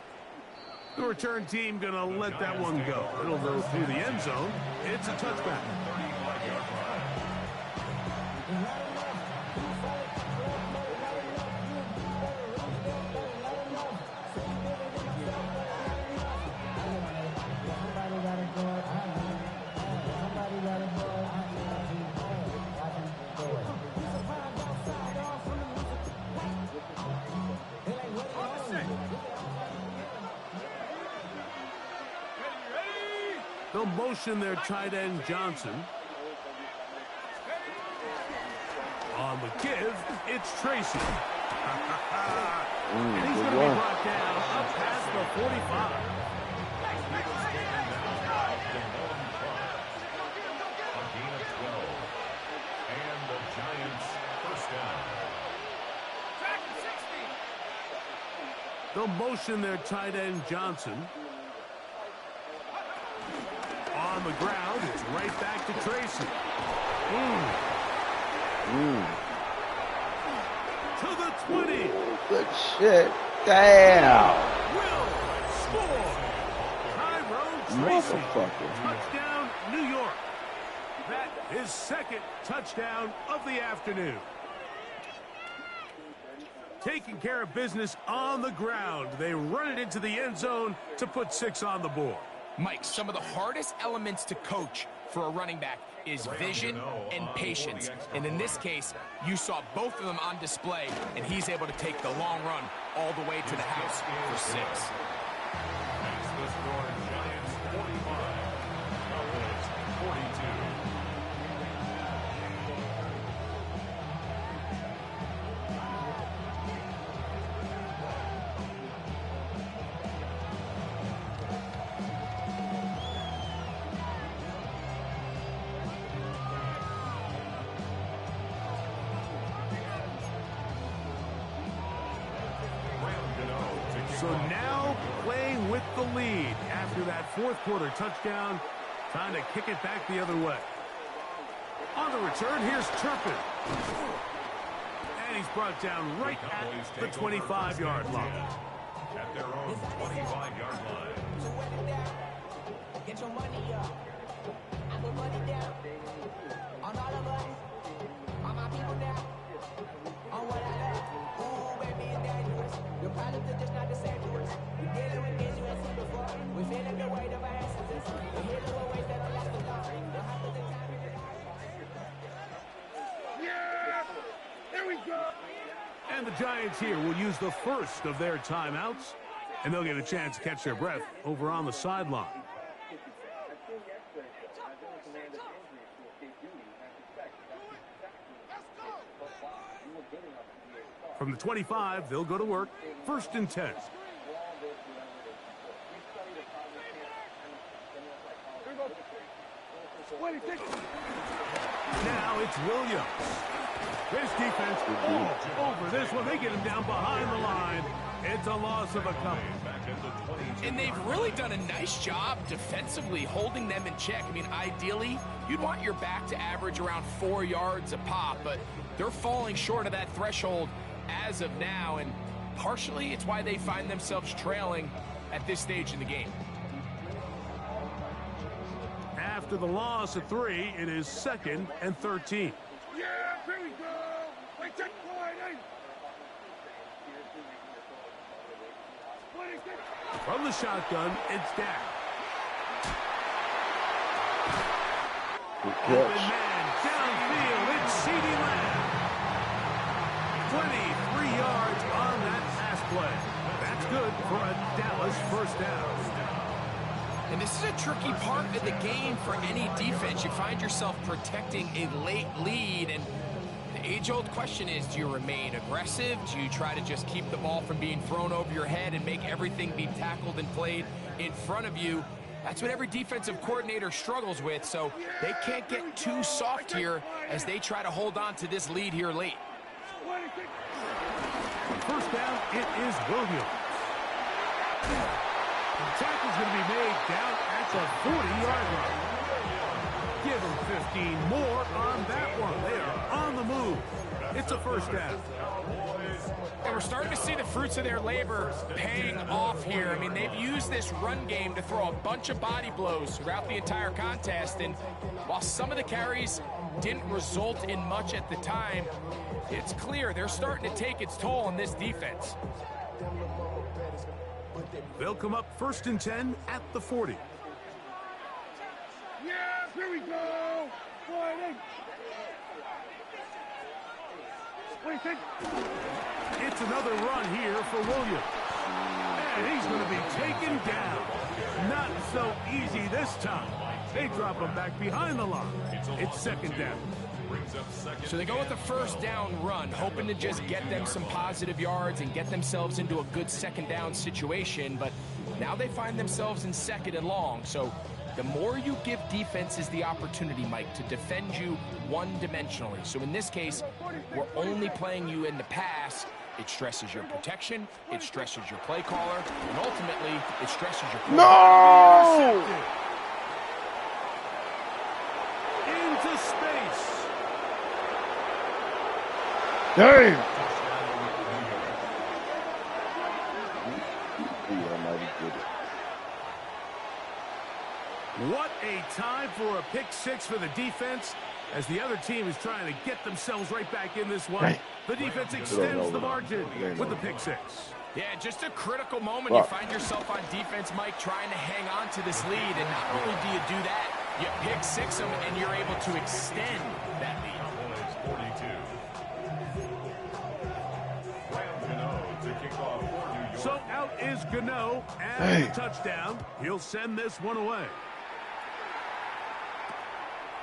The return team going to let that one go. It'll go through the end zone. It's a touchback. They'll motion their tight end Johnson. On the give, it's Tracy. And he's going to be brought down up past the 45. A gain of 12. And the Giants first down. They'll motion their tight end Johnson. On the ground, it's right back to Tracy. To the 20. Good shit. Damn. Will score. Tyrone Tracy. Motherfucker. Touchdown, New York. That is second touchdown of the afternoon. Taking care of business on the ground. They run it into the end zone to put 6 on the board. Mike, some of the hardest elements to coach for a running back is vision and patience. And in this case, you saw both of them on display, and he's able to take the long run all the way to the house for 6. That's the score. Giants 45. Cowboys 42. So now playing with the lead after that fourth quarter touchdown. Time to kick it back the other way. On the return, here's Turpin. And he's brought down right at the 25-yard line. At their own 25-yard line. Get your money up. I put money down. On all of us. On my people now. On what I love. Ooh, baby, it's dangerous. The problems are just not the same to us. We dealing with things you ain't seen before. We feeling the weight of our ancestors. We healing with ways that don't last for long. The heart of the time is Here we go. And the Giants here will use the first of their timeouts, and they'll get a chance to catch their breath over on the sideline. From the 25, they'll go to work. 1st and 10. Now it's Williams. This defense all over this one. They get him down behind the line. It's a loss of a couple. And they've really done a nice job defensively holding them in check. I mean, ideally, you'd want your back to average around 4 yards a pop, but they're falling short of that threshold as of now, and partially it's why they find themselves trailing at this stage in the game. After the loss of 3, it is 2nd and 13. Yeah, here we go. Wait, check From the shotgun, it's Dak. Open man, downfield, it's CeeDee Lamb. 23 yards on that pass play. That's good for a Dallas first down. And this is a tricky part of the game for any defense. You find yourself protecting a late lead, and the age-old question is, do you remain aggressive? Do you try to just keep the ball from being thrown over your head and make everything be tackled and played in front of you? That's what every defensive coordinator struggles with, so they can't get too soft here as they try to hold on to this lead here late. First down, it is Williams. The tackle's going to be made down at the 40-yard line. Give them 15 more on that one. They are on the move. It's a first down. And we're starting to see the fruits of their labor paying off here. I mean, they've used this run game to throw a bunch of body blows throughout the entire contest. And while some of the carries didn't result in much at the time, it's clear they're starting to take its toll on this defense. They'll come up 1st and 10 at the 40. Yeah, here we go. It's another run here for Williams. And he's going to be taken down. Not so easy this time. They drop him back behind the line. It's 2nd down. So they go with the first down run, hoping to just get them some positive yards and get themselves into a good 2nd down situation. But now they find themselves in 2nd and long. So the more you give defenses the opportunity, Mike, to defend you one-dimensionally. So in this case, we're only playing you in the pass. It stresses your protection, it stresses your play caller, and ultimately, it stresses your... No! Into space. Damn! What a time for a pick six for the defense as the other team is trying to get themselves right back in this one. The defense extends the margin with the pick six. Yeah, just a critical moment. You find yourself on defense, Mike, trying to hang on to this lead. And not only do you do that, you pick six them and you're able to extend that lead. So out is Gano, and the touchdown. He'll send this one away.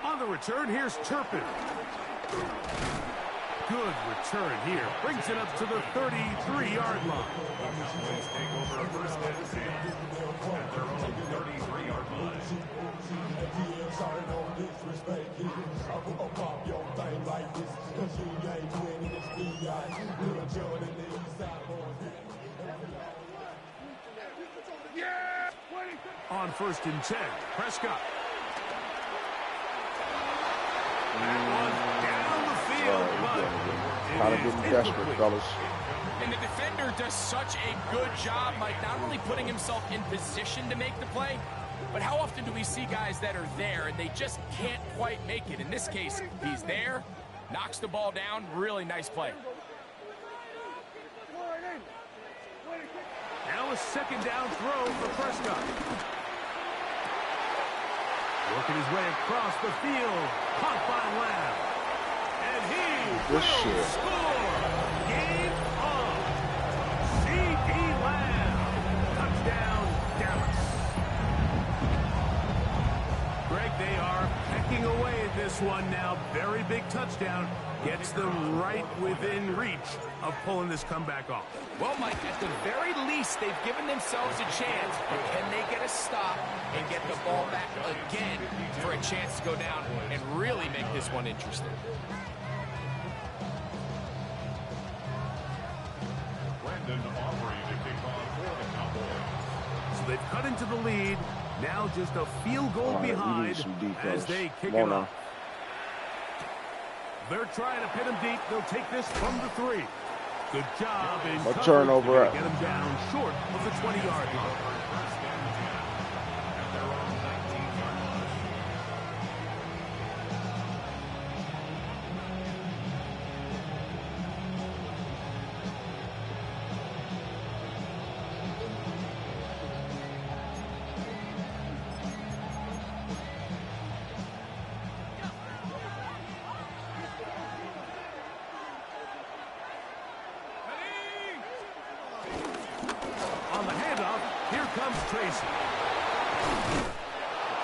On the return, here's Turpin. Good return here. Brings it up to the 33-yard line. On 1st and 10, Prescott. That one down the field, but Kind of it is getting desperate, incomplete. fellas. And the defender does such a good job, Mike, not only putting himself in position to make the play, but how often do we see guys that are there and they just can't quite make it? In this case, he's there, knocks the ball down, really nice play. Now a second down throw for Prescott. Working his way across the field. Caught by Lamb. And he will score. Game on. C.D. Lamb. Touchdown, Dallas. Greg, they are pecking away at this one now. Very big touchdown. Gets them right within reach of pulling this comeback off. Well, Mike, at the very least, they've given themselves a chance, but can they get a stop and get the ball back again for a chance to go down and really make this one interesting? Brandon Aubrey to kick off for the Cowboys. So they've cut into the lead. Now just a field goal behind as they kick it off. They're trying to pin him deep. They'll take this from the 3. Good job in coverage. Turnover up. Get him down short of the 20-yard line.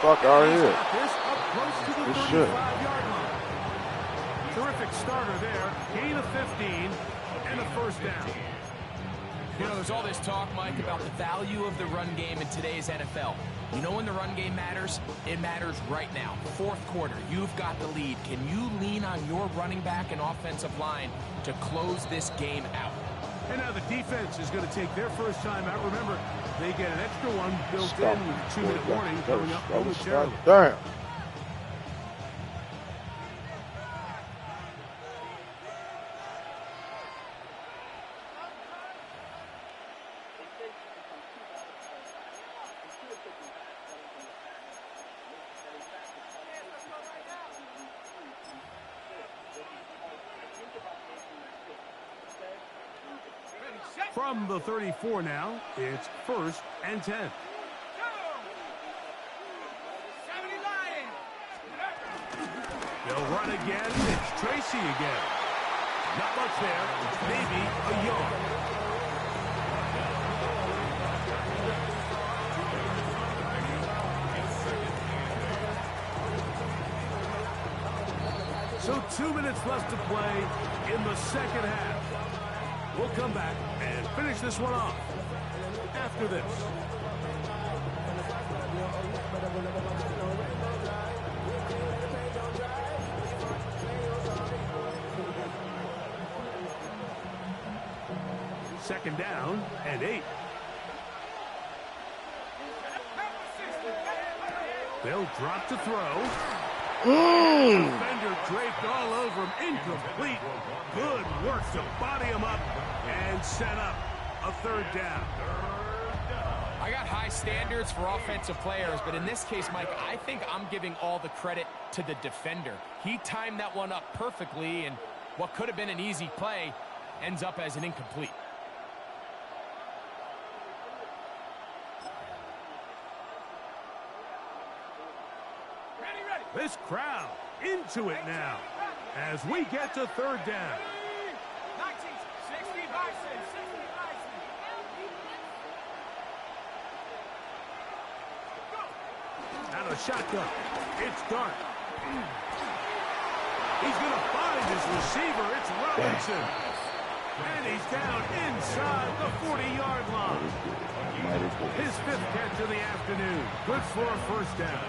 Fuck out of here. This up close to the 35-yard line. Terrific starter there. Gain of 15 and a first down. You know, there's all this talk, Mike, about the value of the run game in today's NFL. You know when the run game matters? It matters right now. Fourth quarter, you've got the lead. Can you lean on your running back and offensive line to close this game out? And now the defense is going to take their first time out. Remember, they get an extra one built in with a 2-minute warning coming up momentarily. Damn. From the 34 now, it's 1st and 10. They'll run again. It's Tracy again. Not much there. Maybe a yard. So 2 minutes left to play in the second half. We'll come back and finish this one off after this. Second down and 8. They'll drop to throw. Defender draped all over him. Incomplete. Good work to body him up and set up a third down. I got high standards for offensive players, but in this case, Mike, I think I'm giving all the credit to the defender. He timed that one up perfectly, and what could have been an easy play ends up as an incomplete. This crowd into it now as we get to third down. 60 Bison. Out of shotgun. It's Dark. He's going to find his receiver. It's Robinson. And he's down inside the 40-yard line. His 5th catch of the afternoon. Good for a first down.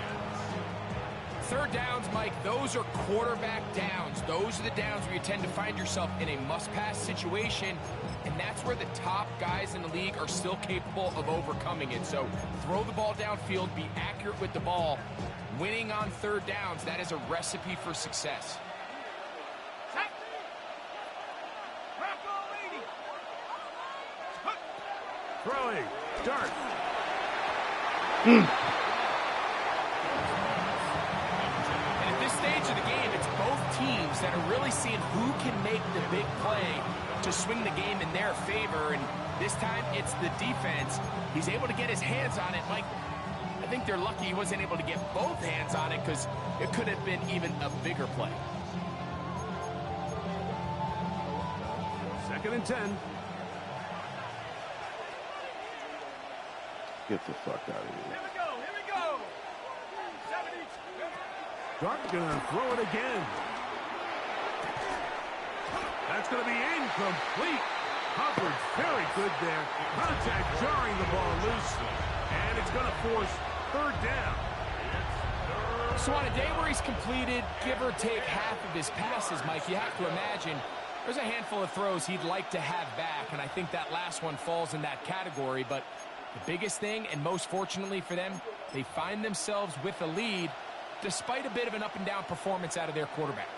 Third downs, Mike, those are quarterback downs. Those are the downs where you tend to find yourself in a must-pass situation, and that's where the top guys in the league are still capable of overcoming it. So throw the ball downfield, be accurate with the ball. Winning on third downs, that is a recipe for success. Throwing. Dart. And at this stage of the game, it's both teams that are really seeing who can make the big play to swing the game in their favor. And this time, it's the defense. He's able to get his hands on it. Mike, I think they're lucky he wasn't able to get both hands on it because it could have been even a bigger play. 2nd and 10. Get the fuck out of here. Here we go. Here we go. 72. Dart gonna throw it again. That's gonna be incomplete. Coverage very good there. Contact jarring the ball loose. And it's gonna force 3rd down. So on a day where he's completed, give or take half of his passes, Mike, you have to imagine there's a handful of throws he'd like to have back, and I think that last one falls in that category. But the biggest thing, and most fortunately for them, they find themselves with a lead despite a bit of an up-and-down performance out of their quarterback.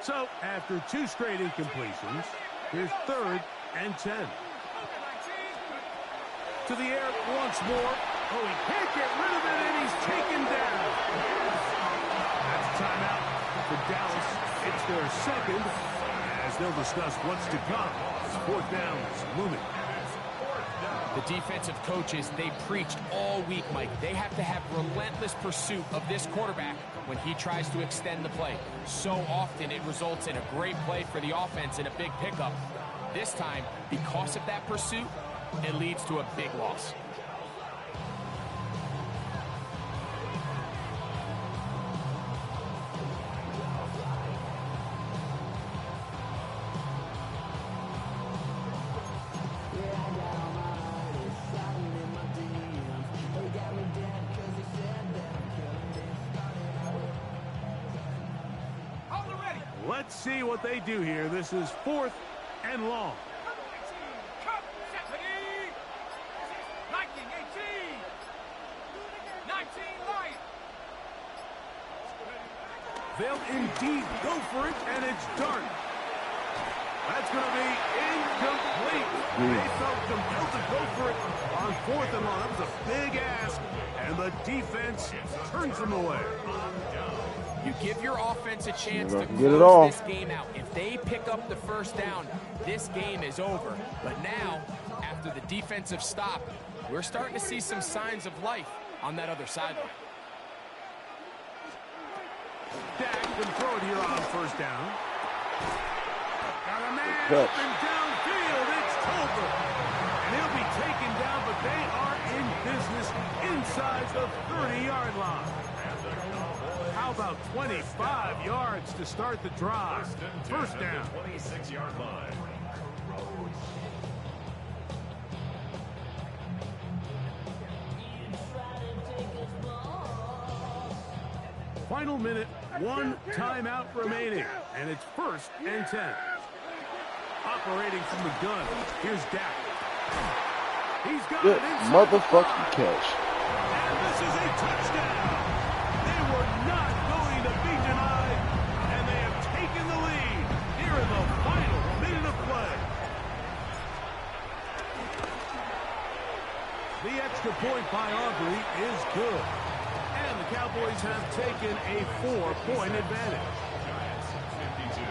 So after 2 straight incompletions, here's 3rd and 10. To the air once more. Oh, he can't get rid of it, and he's taken down. That's a timeout for Dallas. It's their 2nd, as they'll discuss what's to come. 4th down is looming. The defensive coaches, they preached all week, Mike. They have to have relentless pursuit of this quarterback when he tries to extend the play. So often it results in a great play for the offense and a big pickup. This time, because of that pursuit, it leads to a big loss. Let's see what they do here. This is 4th and long. Cut. Set. Ready. Lightning. 18. 19. Lion. They'll indeed go for it, and it's Dart. That's going to be incomplete. They felt compelled to go for it on 4th and long. That was a big ask, and the defense turns them away. You give your offense a chance to get it close off. this game out. If they pick up the 1st down, this game is over. But now, after the defensive stop, we're starting to see some signs of life on that other sideline. Dak can throw it here on 1st down. Got a man Catch. up and downfield. It's Tolbert. And he'll be taken down, but they are in business inside the 30-yard line. How about 25 yards to start the drive? 1st down. 26-yard line. Final minute, 1 timeout remaining, and it's 1st and 10. Operating from the gun, here's Dak. He's got Good it inside. motherfucking catch. And this is a touchdown. They were not going to be denied, and they have taken the lead here in the final minute of play. The extra point by Aubrey is good. And the Cowboys have taken a 4-point advantage. Giants 52.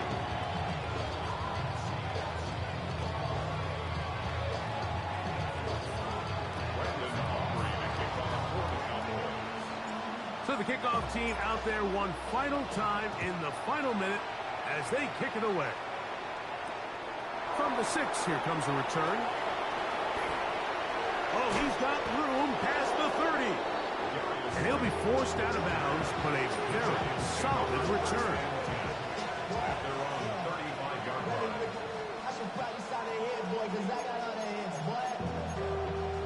So the kickoff team out there one final time in the final minute as they kick it away. From the 6, here comes the return. Oh, he's got room past the 30. And he'll be forced out of bounds, but a very solid return. They're on the 35-yard line. I should probably sign a head, boy, because I got all the hits, boy.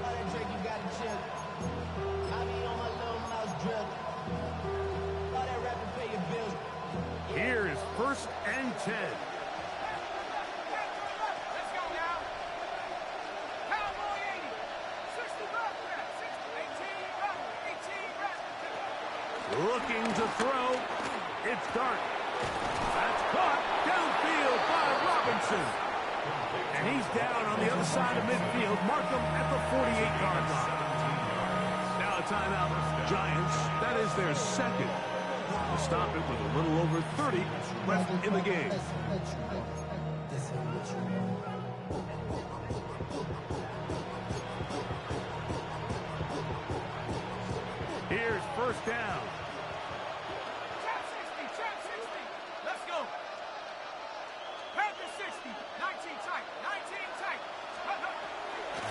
All that drink you got to chill. I be on my little mouse drip. All that rapping pay your bills. Here is 1st and 10. Let's go now. Cowboy 80. 60 bucks. 18 bucks. 18 bucks. Looking to throw. It's Dart. That's caught downfield by Robinson. And he's down on the other side of midfield. Mark him at the 48-yard line. Now a timeout, Giants. That is their second. To stop it with a little over 30 left in the game. Here's first down. Trap 60, trap 60. Let's go. Panther 60, 19 tight, 19 tight.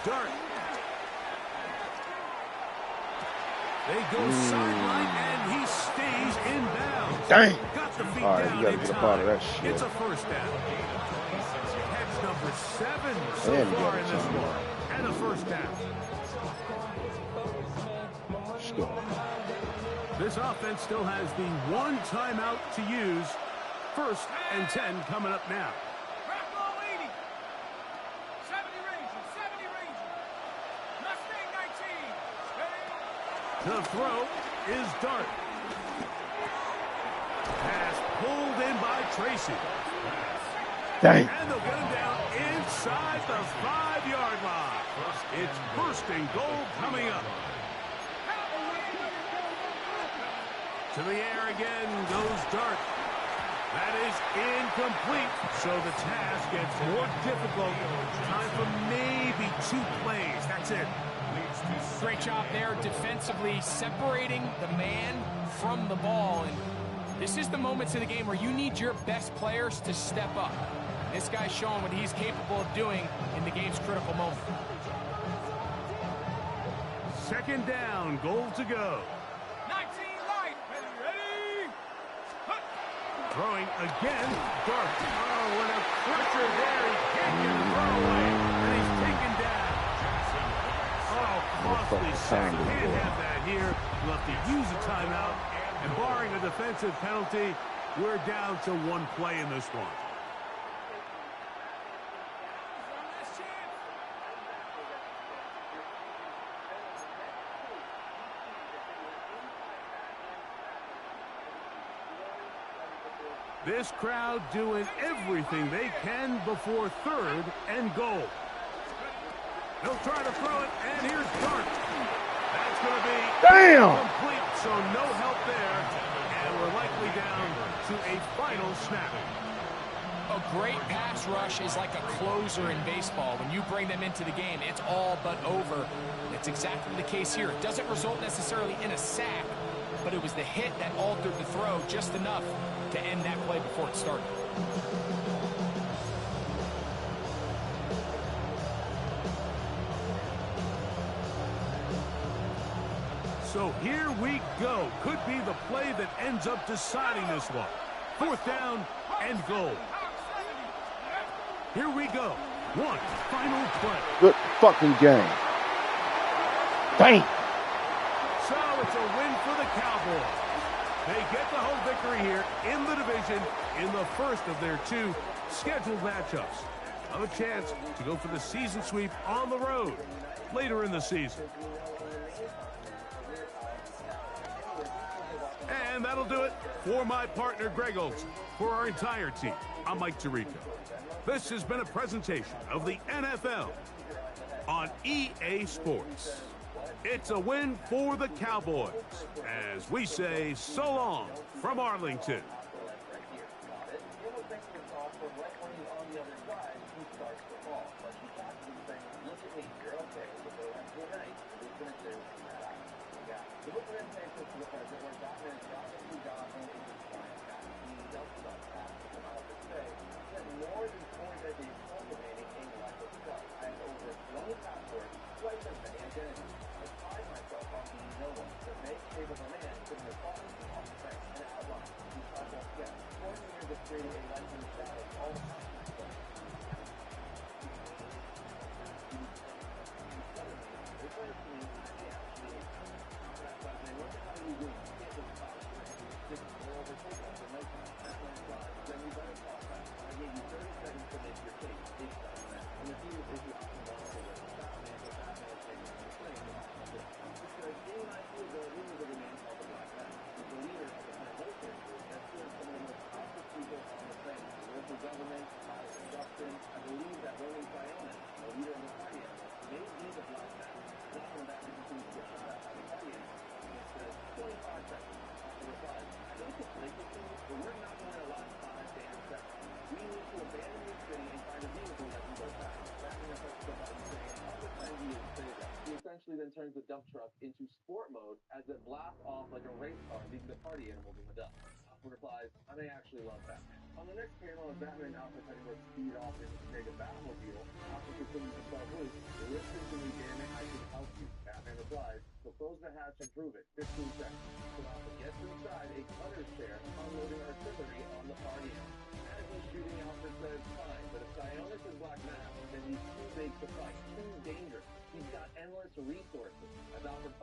Dart. They go sideline, and he stays in bounds. Dang. Got the feet All right, down you gotta in get up time. out of that shit. It's a first down. Catch number 7 so And you far gotta in this turn one. And a first down. Let's go. This offense still has the one timeout to use. 1st and 10 coming up now. Crack ball 80. 70 Ranger, 70 Ranger. Mustang 19. The throw is Dart. Pass pulled in by Tracy. Dang. And they'll get him down inside the 5-yard line. It's 1st and goal coming up. To the air again goes Dart. That is incomplete, so the task gets more difficult. Time for maybe 2 plays. That's it. Great job there defensively, separating the man from the ball. And this is the moments in the game where you need your best players to step up. This guy's showing what he's capable of doing in the game's critical moment. 2nd down, goal to go. 19 light. Ready? Throwing again, Dart. Oh, what a pressure there. He can't get the throw away, and he's taken down. Oh, costly sack. Can't have that here. We'll have to use a timeout. And barring a defensive penalty, we're down to 1 play in this one. This crowd doing everything they can before 3rd and goal. They'll try to throw it, and here's Dart. That's going to be complete, so no help there. And we're likely down to a final snap. A great pass rush is like a closer in baseball. When you bring them into the game, it's all but over. It's exactly the case here. It doesn't result necessarily in a sack, but it was the hit that altered the throw just enough to end that play before it started. So here we go. Could be the play that ends up deciding this one. 4th down and goal. Here we go. 1 final play. Good fucking game. Dang. So it's a win for the Cowboys. They get the home victory here in the division in the 1st of their 2 scheduled matchups. Have a chance to go for the season sweep on the road later in the season. And that'll do it for my partner, Greg Olson. For our entire team, I'm Mike Tirico. This has been a presentation of the NFL on EA Sports. It's a win for the Cowboys, as we say so long from Arlington. turns the dump truck into sport mode as it blasts off like a race car, leaving the party animals in the dust. Alfred replies, I may actually love Batman. On the next panel, as Batman and Alfred heading to speed off in his mega Batmobile, Alfred continues to start Luke, listen to me, damn it, I can help you. Batman replies, so close the hatch and prove it. 15 seconds. So Alfred gets inside a cutter's chair, unloading artillery on the party animals. As he's shooting, Alfred says, fine, but if Sionis is Black Mask, then he's too big to fight, too dangerous. He's got endless resources. As Alfred